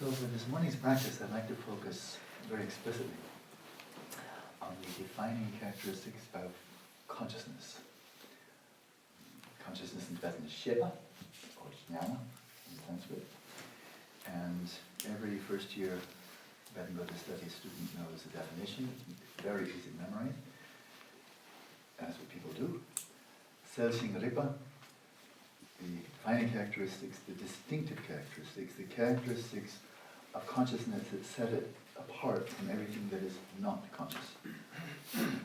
So for this morning's practice, I'd like to focus very explicitly on the defining characteristics of consciousness. Consciousness in Tibetan is Shiva, or Jnana in Sanskrit. And every first year Tibetan Buddhist studies student knows the definition. It's very easy to memorize. That's what people do. Selsing Ripa, the defining characteristics, the distinctive characteristics, the characteristics of consciousness that set it apart from everything that is not conscious.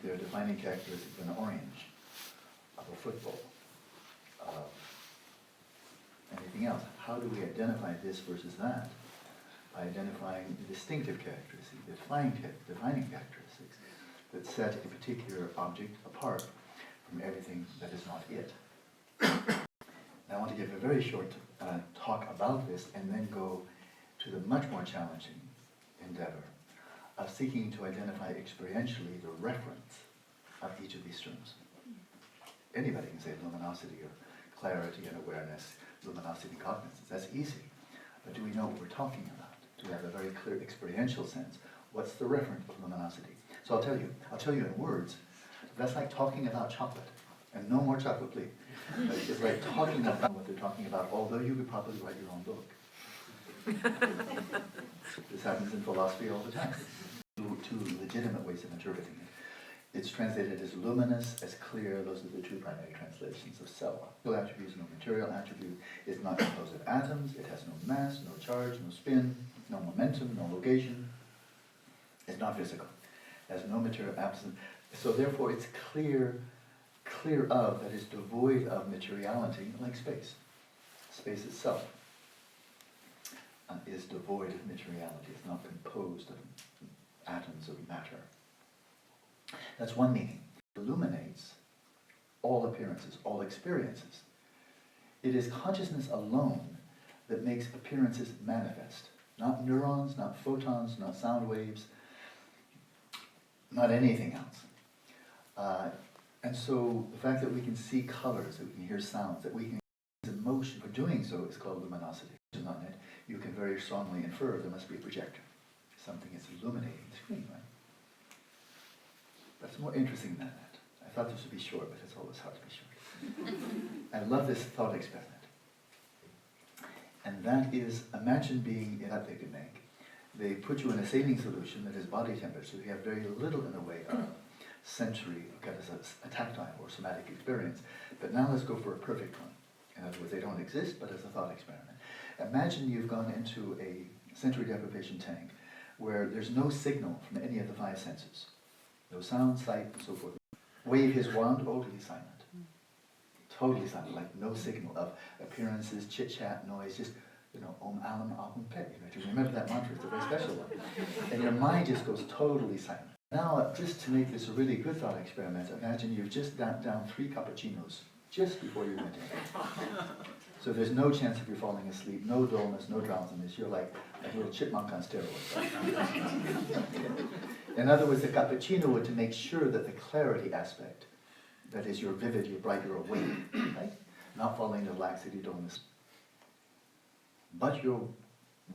They're defining characteristics of an orange, of a football, of anything else. How do we identify this versus that? By identifying the distinctive characteristics, the defining characteristics that set a particular object apart from everything that is not it. Now, I want to give a very short talk about this and then go to the much more challenging endeavor of seeking to identify experientially the reference of each of these terms. Anybody can say luminosity or clarity and awareness, luminosity and cognizance. That's easy. But do we know what we're talking about? Do we have a very clear experiential sense? What's the reference of luminosity? So I'll tell you in words. That's like talking about chocolate. And no more chocolate, please. It's like talking about what they're talking about, although you could probably write your own book. This happens in philosophy all the time. Two legitimate ways of interpreting it. It's translated as luminous, as clear. Those are the two primary translations of self. No attribute is no material attribute. It's not composed of atoms. It has no mass, no charge, no spin, no momentum, no location. It's not physical. It has no material absence. So therefore it's clear of, that is devoid of materiality, like space. Space itself is devoid of materiality. It's not composed of atoms of matter. That's one meaning. It illuminates all appearances, all experiences. It is consciousness alone that makes appearances manifest. Not neurons, not photons, not sound waves, not anything else. And so the fact that we can see colors, that we can hear sounds, that we can use emotion for doing so is called luminosity. On it, you can very strongly infer there must be a projector. Something is illuminating the screen, right? That's more interesting than that. I thought this would be short, but it's always hard to be short. I love this thought experiment. And that is, imagine being in that they can make. They put you in a saline solution that is body temperature, so you have very little in the way of sensory, a tactile or somatic experience. But now let's go for a perfect one. In other words, they don't exist, but as a thought experiment. Imagine you've gone into a sensory deprivation tank where there's no signal from any of the five senses. No sound, sight, and so forth. Wave his wand, totally silent. Totally silent, like no signal of appearances, chit-chat, noise, just, Om Alam Ahum Pet. To remember that mantra, it's a very special one. And your mind just goes totally silent. Now, just to make this a really good thought experiment, imagine you've just down 3 cappuccinos just before you went in. So there's no chance of you falling asleep, no dullness, no drowsiness. You're like a little chipmunk on steroids. In other words, the cappuccino were to make sure that the clarity aspect, that is, you're vivid, you're bright, you're awake, right? Not falling into laxity, dullness. But you're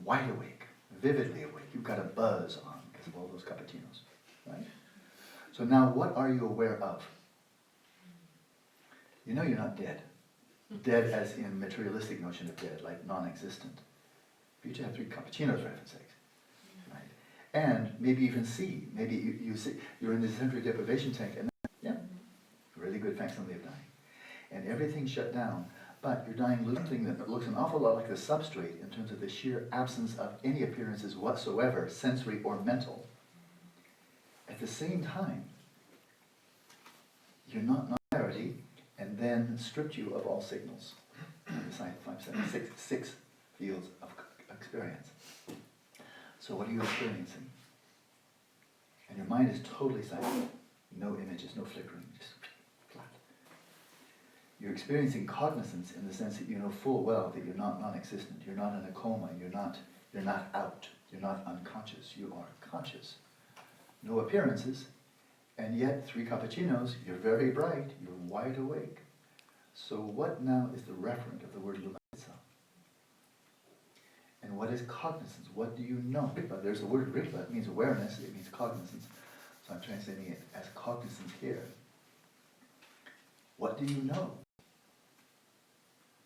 wide awake, vividly awake. You've got a buzz on because of all those cappuccinos, right? So now what are you aware of? You know you're not dead. Dead as in materialistic notion of dead, like non-existent. You just have 3 cappuccinos, for heaven's sakes. Right? And maybe even see. Maybe you see, you're in the sensory deprivation tank, and really good facsimile of dying. And everything's shut down, but you're dying losing something that looks an awful lot like the substrate in terms of the sheer absence of any appearances whatsoever, sensory or mental. At the same time, you're not clarity, and then stripped you of all signals. Six fields of experience. So what are you experiencing? And your mind is totally silent. No images, no flickering, just flat. You're experiencing cognizance in the sense that you know full well that you're not non-existent. You're not in a coma. You're not out. You're not unconscious. You are conscious. No appearances. And yet, 3 cappuccinos, you're very bright, you're wide awake. So what now is the referent of the word luminosity itself? And what is cognizance? What do you know? But there's the word Ripa, it means awareness, it means cognizance. So I'm translating it as cognizance here. What do you know?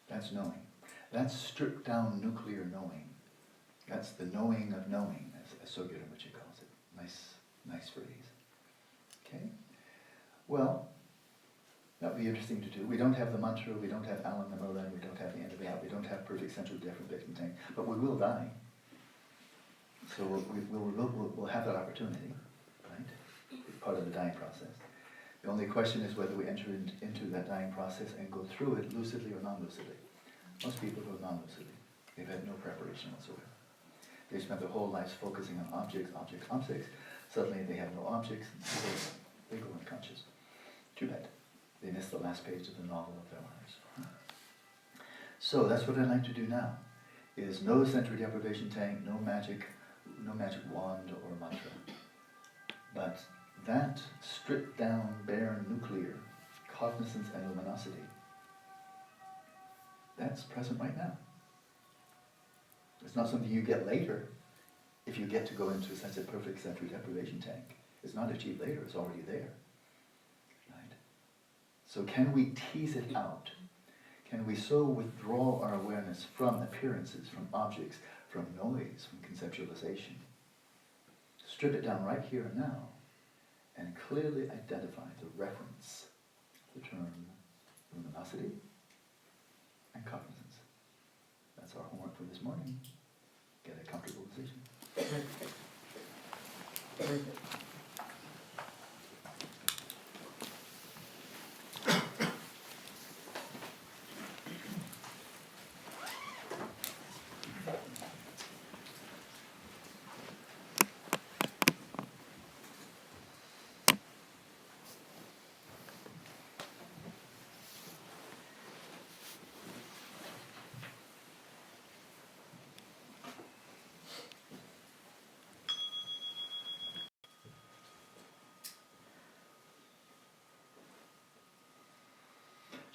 That's knowing. That's stripped down nuclear knowing. That's the knowing of knowing, as Sogyur Rinpoche calls it. Nice phrase. Okay? Well, that would be interesting to do. We don't have the mantra, we don't have Alan Namolan, we don't have the end of the out, we don't have perfect central deafening, but we will die. So we'll have that opportunity, right? It's part of the dying process. The only question is whether we enter into that dying process and go through it lucidly or non-lucidly. Most people go non-lucidly. They've had no preparation whatsoever. They spent their whole lives focusing on objects. Suddenly they have no objects, they go unconscious. Too bad. They missed the last page of the novel of their lives. So that's what I'd like to do now, is no sensory deprivation tank, no magic wand or mantra. But that stripped down, bare nuclear cognizance and luminosity, that's present right now. It's not something you get later if you get to go into a sense of perfect sensory deprivation tank. It's not achieved later, it's already there. Right? So can we tease it out? Can we so withdraw our awareness from appearances, from objects, from noise, from conceptualization? Strip it down right here and now, and clearly identify the reference, the term luminosity and cognizance. That's our homework for this morning. Get a comfortable position.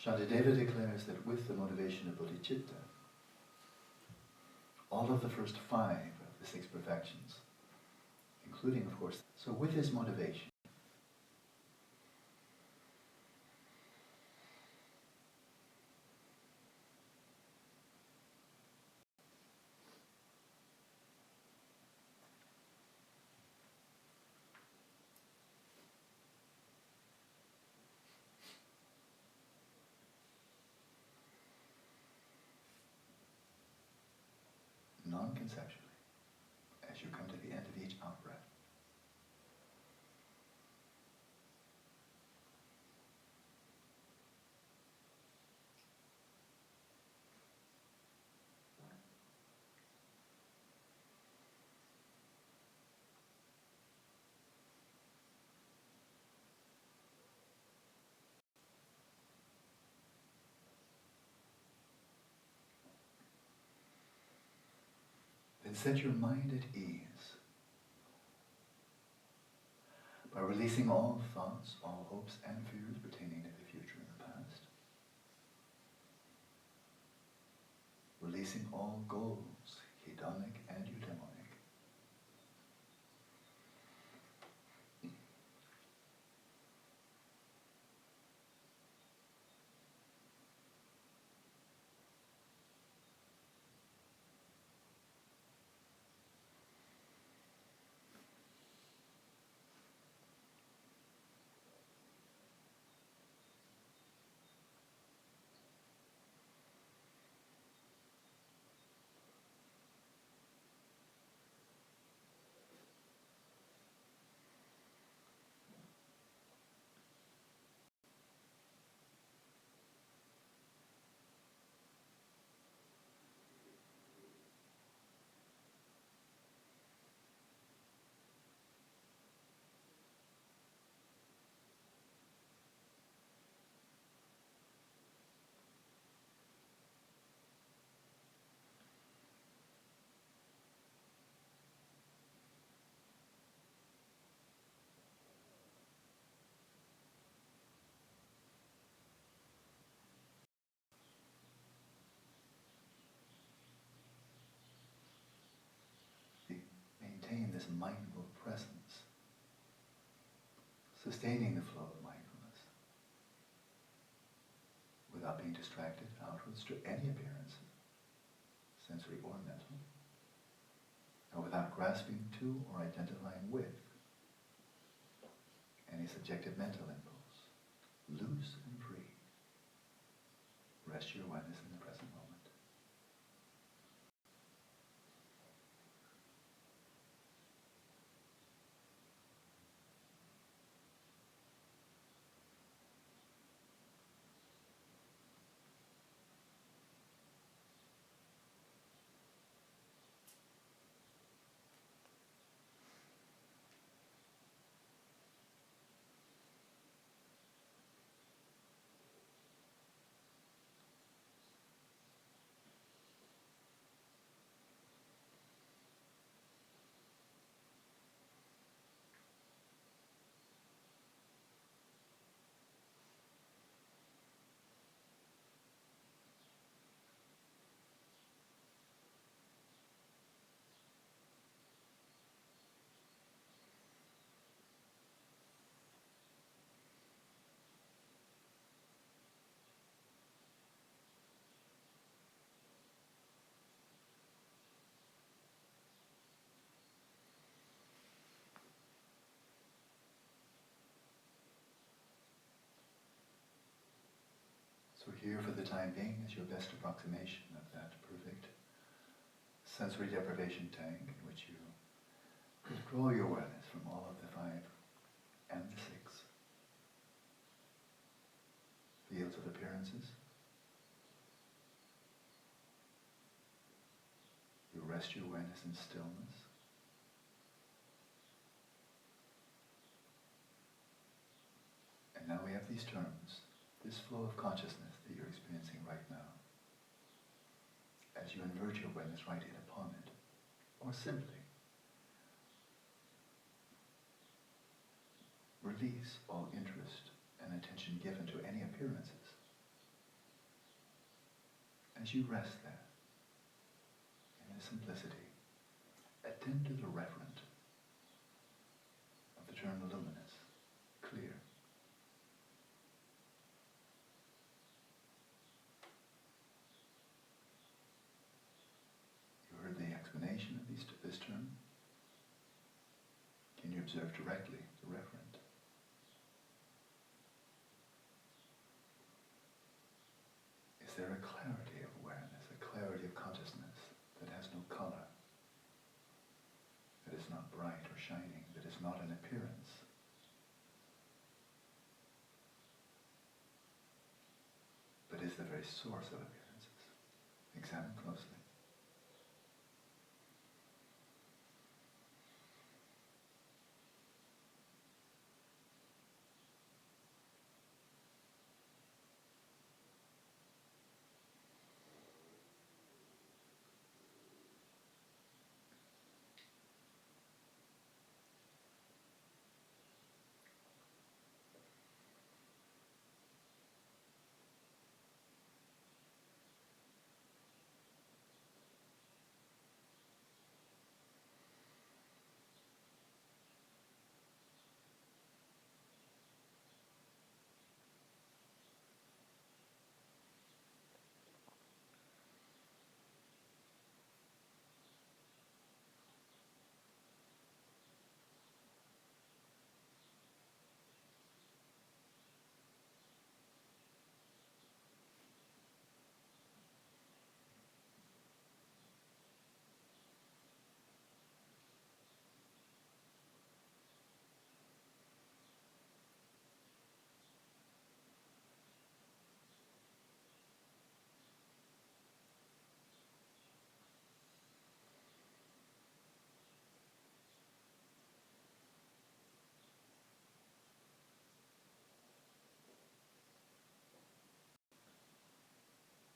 Shantideva declares that with the motivation of bodhicitta, all of the first 5 of the 6 perfections, including, of course, so with his motivation, non-conceptually, as you come to the end of each out-breath. Then set your mind at ease by releasing all thoughts, all hopes and fears pertaining to the future and the past. Releasing all goals, hedonic and eudaimonic. this mindful presence, sustaining the flow of mindfulness without being distracted outwards to any appearances, sensory or mental, and without grasping to or identifying with any subjective mental impulse. Loose and free. Rest your awareness in the present moment. So here for the time being is your best approximation of that perfect sensory deprivation tank in which you withdraw your awareness from all of the 5 and the 6 fields of appearances. You rest your awareness in stillness. And now we have these terms, this flow of consciousness that you're experiencing right now. As you invert your awareness right in upon it, or simply release all interest and attention given to any appearances. As you rest there, in its simplicity, attend to the referent of the term luminous, clear. You heard the explanation of this term? Can you observe directly the referent? Is there a clarity of awareness, a clarity of consciousness that has no color, that is not bright or shining, that is not an appearance? But is the very source of appearances? Examine closely.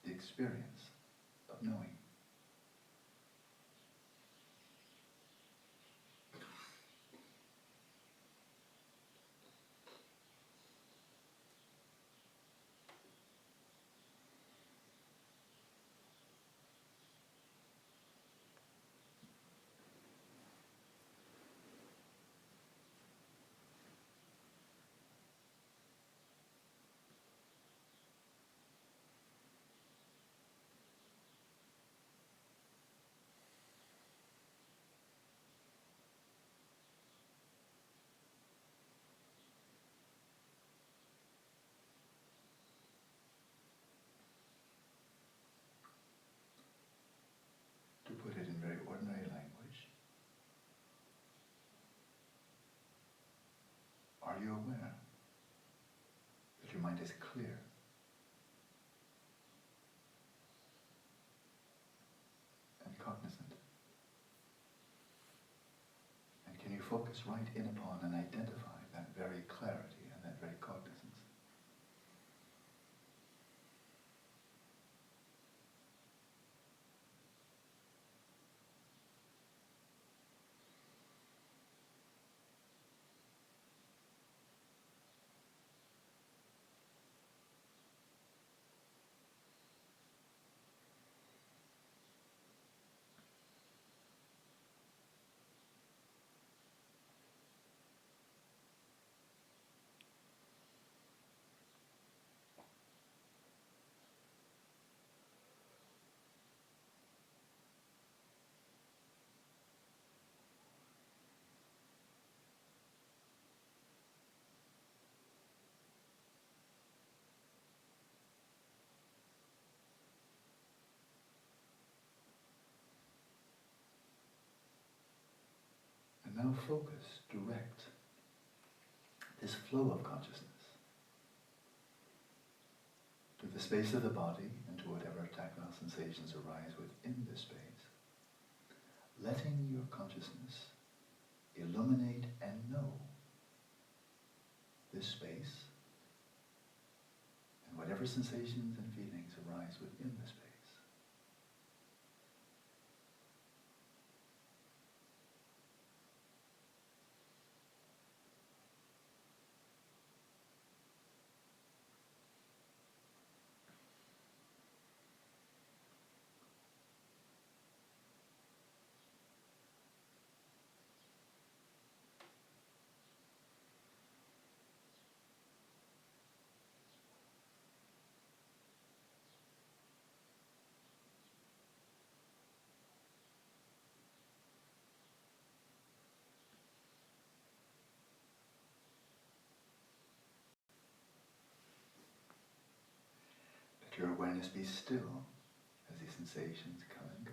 The experience of knowing. mind is clear. And cognizant. And can you focus right in upon and identify that very clarity and that very cognizance? And now focus, direct this flow of consciousness to the space of the body and to whatever tactile sensations arise within this space, letting your consciousness illuminate and know this space and whatever sensations and feelings arise within the space. Let your awareness be still as these sensations come and go.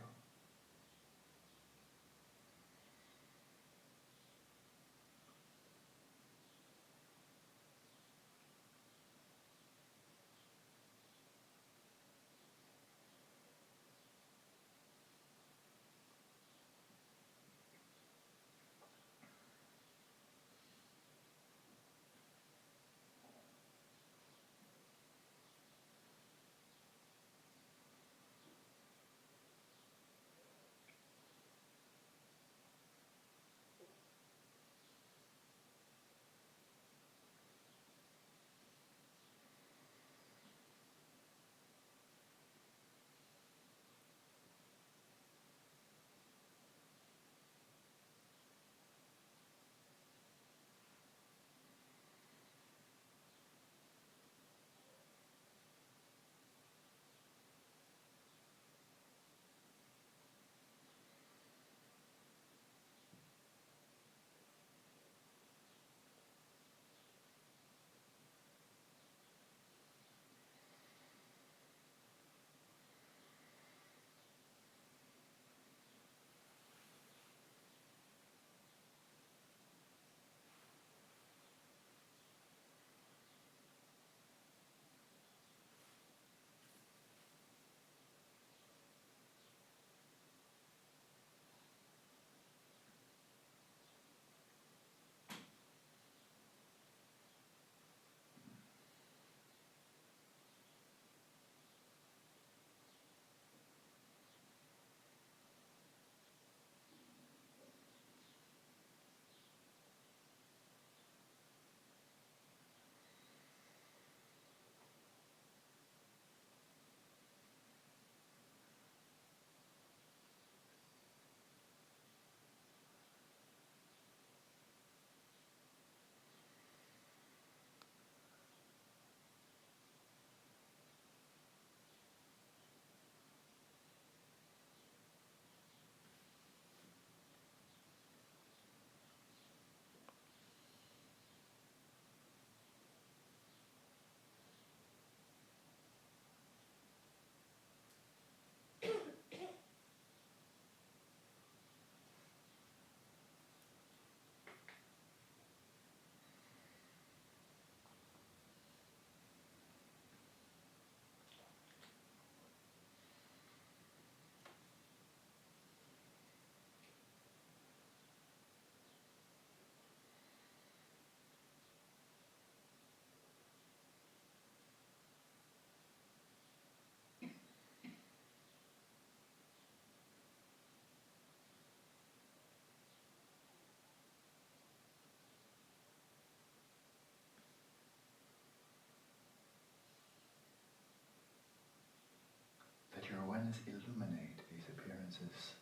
awareness illuminate these appearances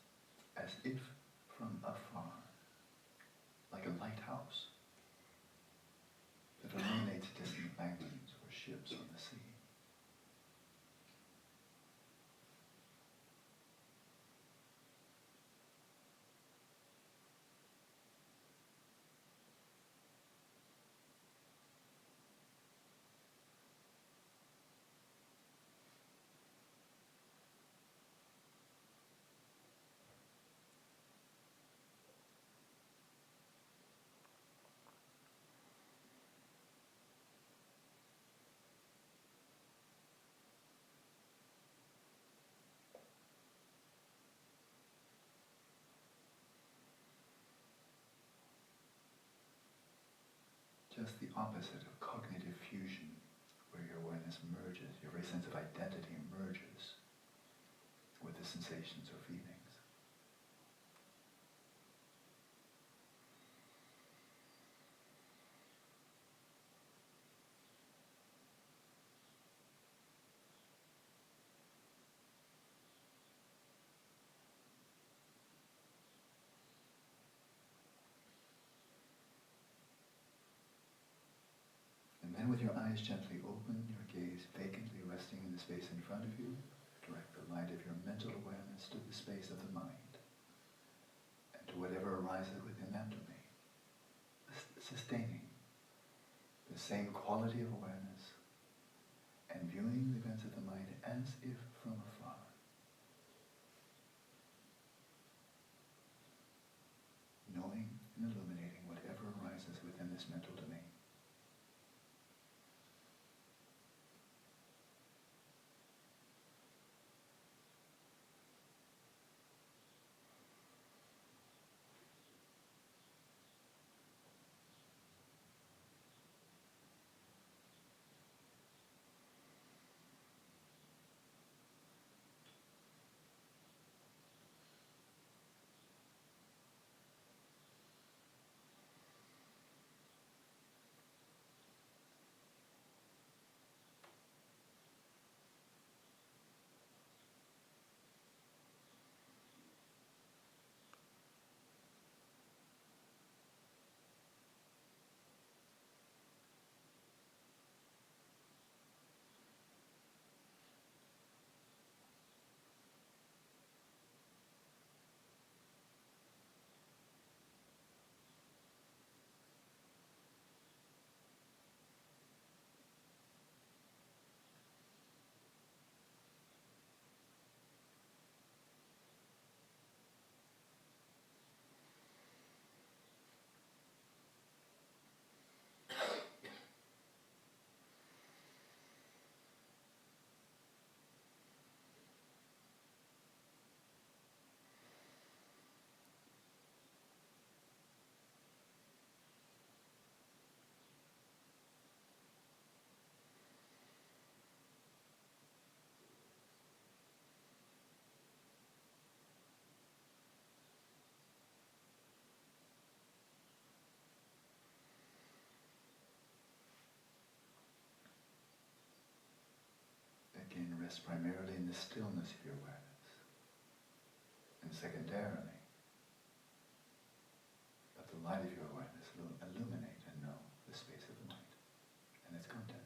as if from afar, like a lighthouse that illuminates distant wagons or ships on the sea. Just the opposite of cognitive fusion, where your awareness merges, your very sense of identity merges with the sensations or feelings. And then with your eyes gently open, your gaze vacantly resting in the space in front of you, direct the light of your mental awareness to the space of the mind, and to whatever arises within that domain, sustaining the same quality of awareness and viewing the events of the mind as if from afar. Knowing and illuminating whatever arises within this mental domain. Again, rest primarily in the stillness of your awareness. And secondarily, let the light of your awareness illuminate and know the space of the mind and its contents.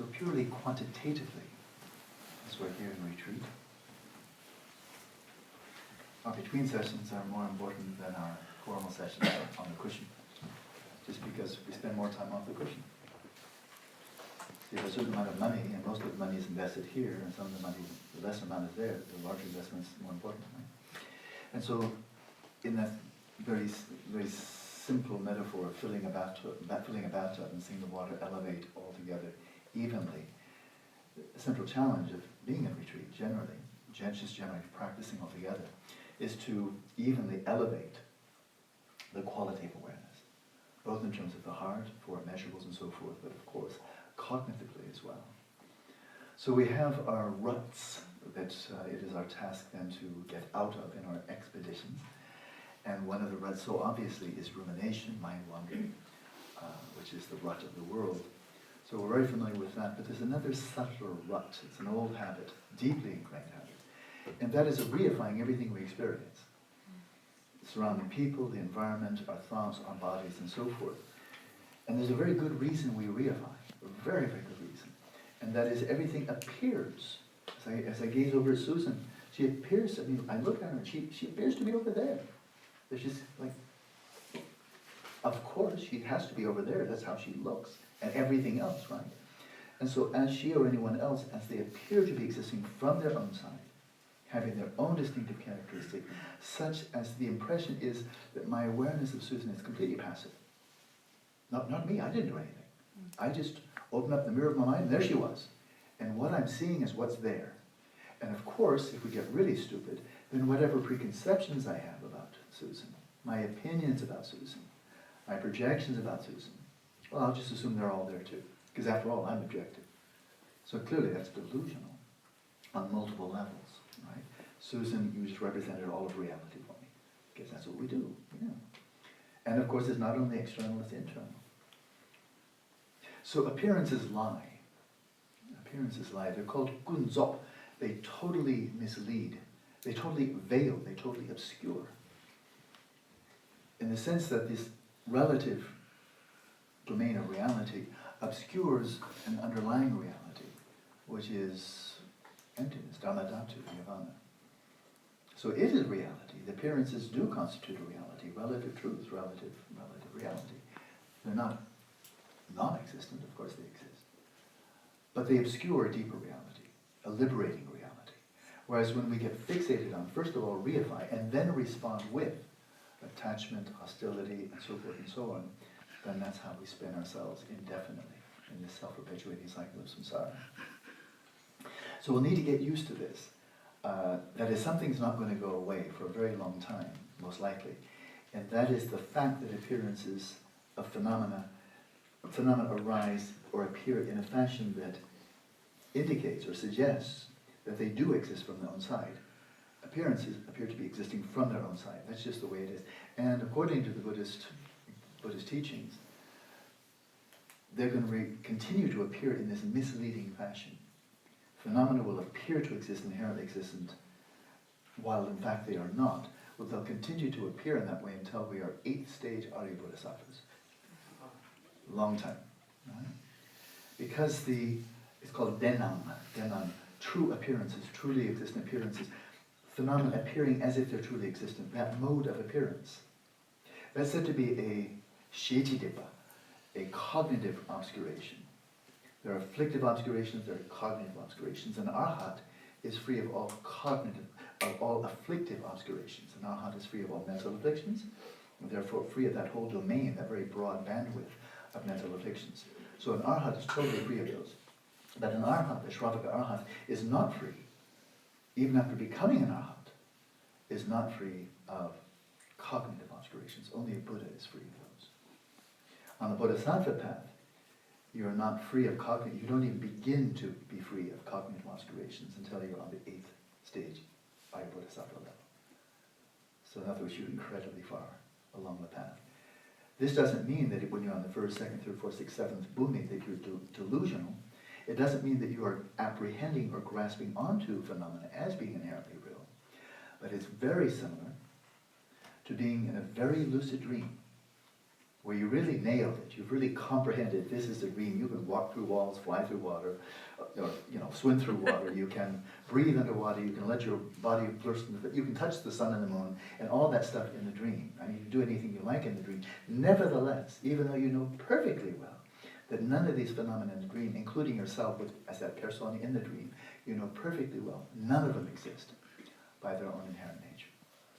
So purely quantitatively, as we're here in retreat, our between sessions are more important than our formal sessions on the cushion, just because we spend more time off the cushion. So you have a certain amount of money, and most of the money is invested here, and some of the money, the lesser amount is there. The larger investment is more important, right? And so, in that very simple metaphor of filling a bathtub and seeing the water elevate altogether evenly, the central challenge of being in retreat generally, just generally practicing altogether, is to evenly elevate the quality of awareness, both in terms of the heart, for measurables and so forth, but of course, cognitively as well. So we have our ruts that it is our task then to get out of in our expeditions. And one of the ruts, so obviously, is rumination, mind wandering, which is the rut of the world. So we're very familiar with that, but there's another subtler rut. It's an old habit, deeply ingrained habit, and that is of reifying everything we experience. Surrounding people, the environment, our thoughts, our bodies, and so forth. And there's a very good reason we reify, a very, very good reason. And that is everything appears. As I gaze over at Susan, she appears to me, I look at her and she appears to be over there. There's just like, of course, she has to be over there, that's how she looks, and everything else, right? And so as she or anyone else, as they appear to be existing from their own side, having their own distinctive characteristic, such as the impression is that my awareness of Susan is completely passive. Not me, I didn't do anything. I just opened up the mirror of my mind, and there she was. And what I'm seeing is what's there. And of course, if we get really stupid, then whatever preconceptions I have about Susan, my opinions about Susan, my projections about Susan, well, I'll just assume they're all there too. Because after all, I'm objective. So clearly that's delusional on multiple levels. Right? Susan, you just represented all of reality for me, because that's what we do. Yeah. And of course, it's not only external, it's internal. So appearances lie. Appearances lie. They're called gunzop. They totally mislead. They totally veil. They totally obscure. In the sense that this relative domain of reality obscures an underlying reality, which is emptiness, dharmadhatu, nirvana. So it is reality. The appearances do constitute a reality, relative truth, relative reality. They're not non-existent, of course they exist. But they obscure a deeper reality, a liberating reality. Whereas when we get fixated on, first of all, reify, and then respond with attachment, hostility, and so forth and so on, then that's how we spin ourselves indefinitely in this self-perpetuating cycle of samsara. So we'll need to get used to this. That is, something's not going to go away for a very long time, most likely. And that is the fact that appearances of phenomena arise or appear in a fashion that indicates or suggests that they do exist from their own side. Appearances appear to be existing from their own side. That's just the way it is. And according to the Buddhist teachings, they're going to continue to appear in this misleading fashion. Phenomena will appear to exist inherently existent, while in fact they are not. Well, they'll continue to appear in that way until we are 8th stage Arya Bodhisattvas. Long time. Right? Because it's called denam, true appearances, truly existent appearances, phenomena appearing as if they're truly existent, that mode of appearance. That's said to be a shetidippa, a cognitive obscuration. There are afflictive obscurations, there are cognitive obscurations, and arhat is free of all afflictive obscurations. And arhat is free of all mental afflictions, and therefore free of that whole domain, that very broad bandwidth of mental afflictions. So an arhat is totally free of those. But an arhat, a Shravaka arhat, is not free, even after becoming an arhat, is not free of cognitive obscurations. Only a Buddha is free of those. On the Bodhisattva path, you are not free of cognitive, you don't even begin to be free of cognitive obscurations until you're on the 8th stage, Arya Bodhisattva level. So in other words, you're incredibly far along the path. This doesn't mean that when you're on the 1st, 2nd, 3rd, 4th, 6th, 7th bhumi that you're delusional. It doesn't mean that you are apprehending or grasping onto phenomena as being inherently real. But it's very similar to being in a very lucid dream. where you really nailed it, you've really comprehended this is the dream. You can walk through walls, fly through water, or swim through water. You can breathe underwater. You can let your body burst. You can touch the sun and the moon and all that stuff in the dream. I mean, you can do anything you like in the dream. Nevertheless, even though you know perfectly well that none of these phenomena in the dream, including yourself as that persona in the dream, you know perfectly well, none of them exist by their own inherent nature.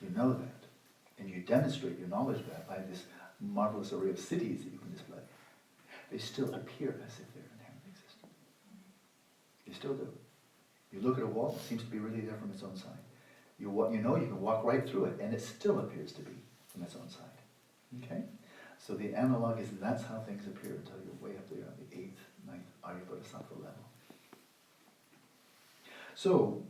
You know that, and you demonstrate your knowledge of that by this marvelous array of cities that you can display. They still appear as if they're inherently existent. They still do. You look at a wall, it seems to be really there from its own side. You can walk right through it, and it still appears to be from its own side. Okay? So the analog is that's how things appear until you're way up there on the 8th, 9th Arya Bodhisattva level. So,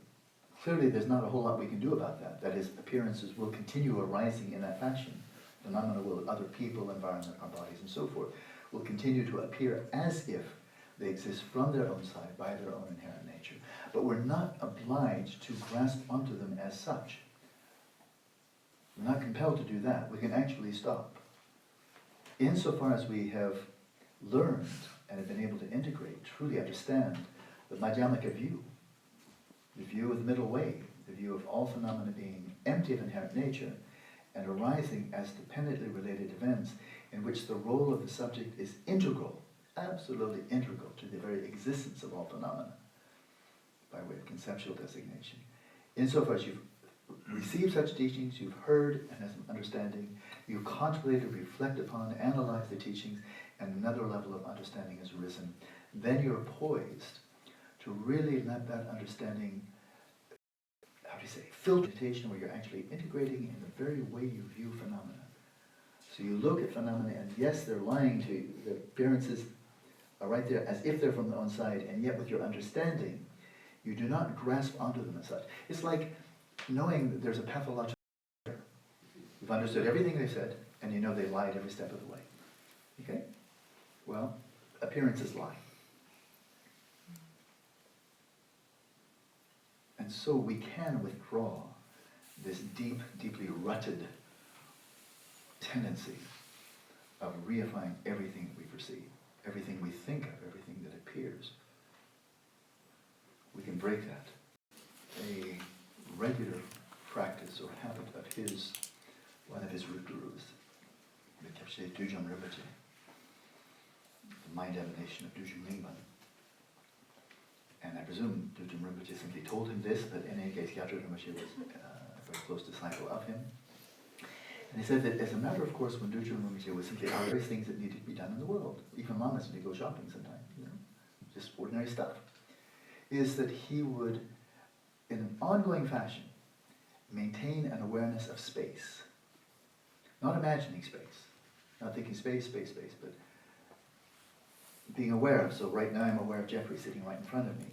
clearly there's not a whole lot we can do about that. That is, appearances will continue arising in that fashion. Phenomena will, other people, environment, our bodies, and so forth, will continue to appear as if they exist from their own side, by their own inherent nature. But we're not obliged to grasp onto them as such. We're not compelled to do that. We can actually stop. Insofar as we have learned and have been able to integrate, truly understand the Madhyamaka view, the view of the middle way, the view of all phenomena being empty of inherent nature and arising as dependently related events in which the role of the subject is integral, absolutely integral to the very existence of all phenomena, by way of conceptual designation. Insofar as you've received such teachings, you've heard and have some understanding, you contemplate, reflect upon, analyze the teachings, and another level of understanding has arisen, then you're poised to really let that understanding, filter meditation, where you're actually integrating in the very way you view phenomena. So you look at phenomena, and yes, they're lying to you. The appearances are right there as if they're from their own side, and yet with your understanding, you do not grasp onto them as such. It's like knowing that there's a pathological error. You've understood everything they said, and you know they lied every step of the way. Okay? Well, appearances lie. And so we can withdraw this deeply rutted tendency of reifying everything that we perceive, everything we think of, everything that appears. We can break that. A regular practice or habit of one of his root gurus, Vipashyana Dujam Rinpoche, the mind emanation of Dujam Lingman. And I presume Dujam Rinpoche simply told him this, but in any case, Gyaltsen Rinpoche was a very close disciple of him. And he said that as a matter of course, when Dujam Rinpoche was simply out various things that needed to be done in the world, even lamas when they go shopping sometimes, just ordinary stuff, is that he would, in an ongoing fashion, maintain an awareness of space. Not imagining space, not thinking space, but being aware of. So right now I'm aware of Jeffrey sitting right in front of me.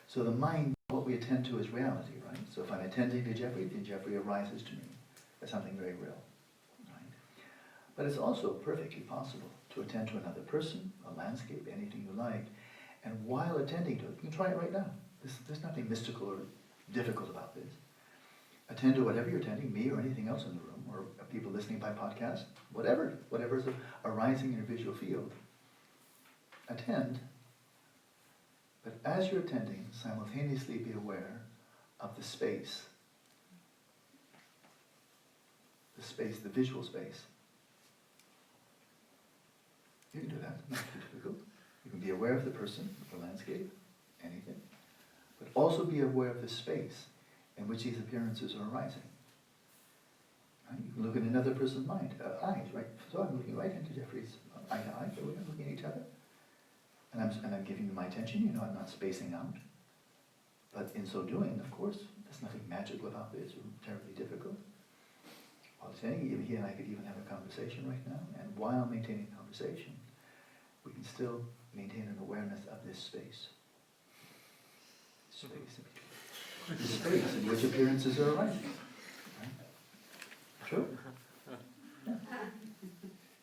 So the mind, what we attend to is reality, right? So if I'm attending to Jeffrey, then Jeffrey arises to me as something very real, right? But it's also perfectly possible to attend to another person, a landscape, anything you like, and while attending to it, you can try it right now. There's nothing mystical or difficult about this. Attend to whatever you're attending, me or anything else in the room, or people listening by podcast, whatever is arising in your visual field. Attend, but as you're attending, simultaneously be aware of the space, the visual space. You can do that, not too difficult. You can be aware of the person, the landscape, anything, but also be aware of the space in which these appearances are arising. Right? You can look at another person's mind, eyes, right? So I'm looking right into Jeffrey's eye to eye, so we're looking at each other. And I'm giving you my attention, I'm not spacing out. But in so doing, of course, there's nothing magical about this or terribly difficult. While saying, he and I could even have a conversation right now, and while maintaining a conversation, we can still maintain an awareness of this space. The space in which appearances are arising. Right? True? Yeah.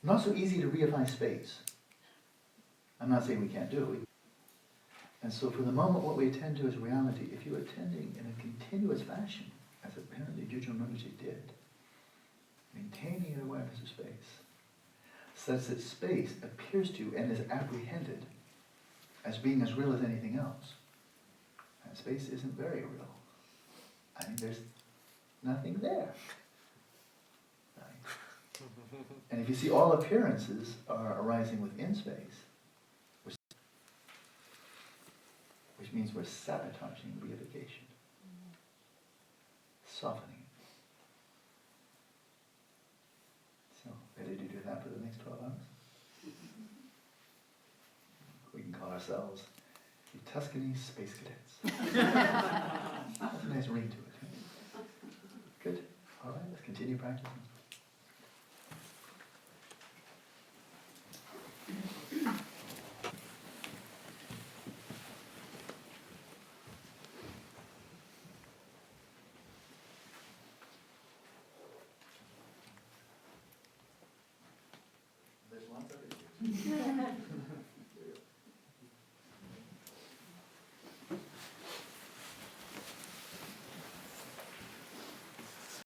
Not so easy to reify space. I'm not saying we can't do it. And so for the moment, what we attend to is reality. If you're attending in a continuous fashion, as apparently Dujam Rinpoche did, maintaining an awareness of space, such that space appears to and is apprehended as being as real as anything else. And space isn't very real. I mean, there's nothing there. Right? And if you see all appearances are arising within space, which means we're sabotaging reification, softening it. So, ready to do that for the next 12 hours? We can call ourselves the Tuscany Space Cadets. That's a nice ring to it. Good. All right, let's continue practicing. There's lots of it.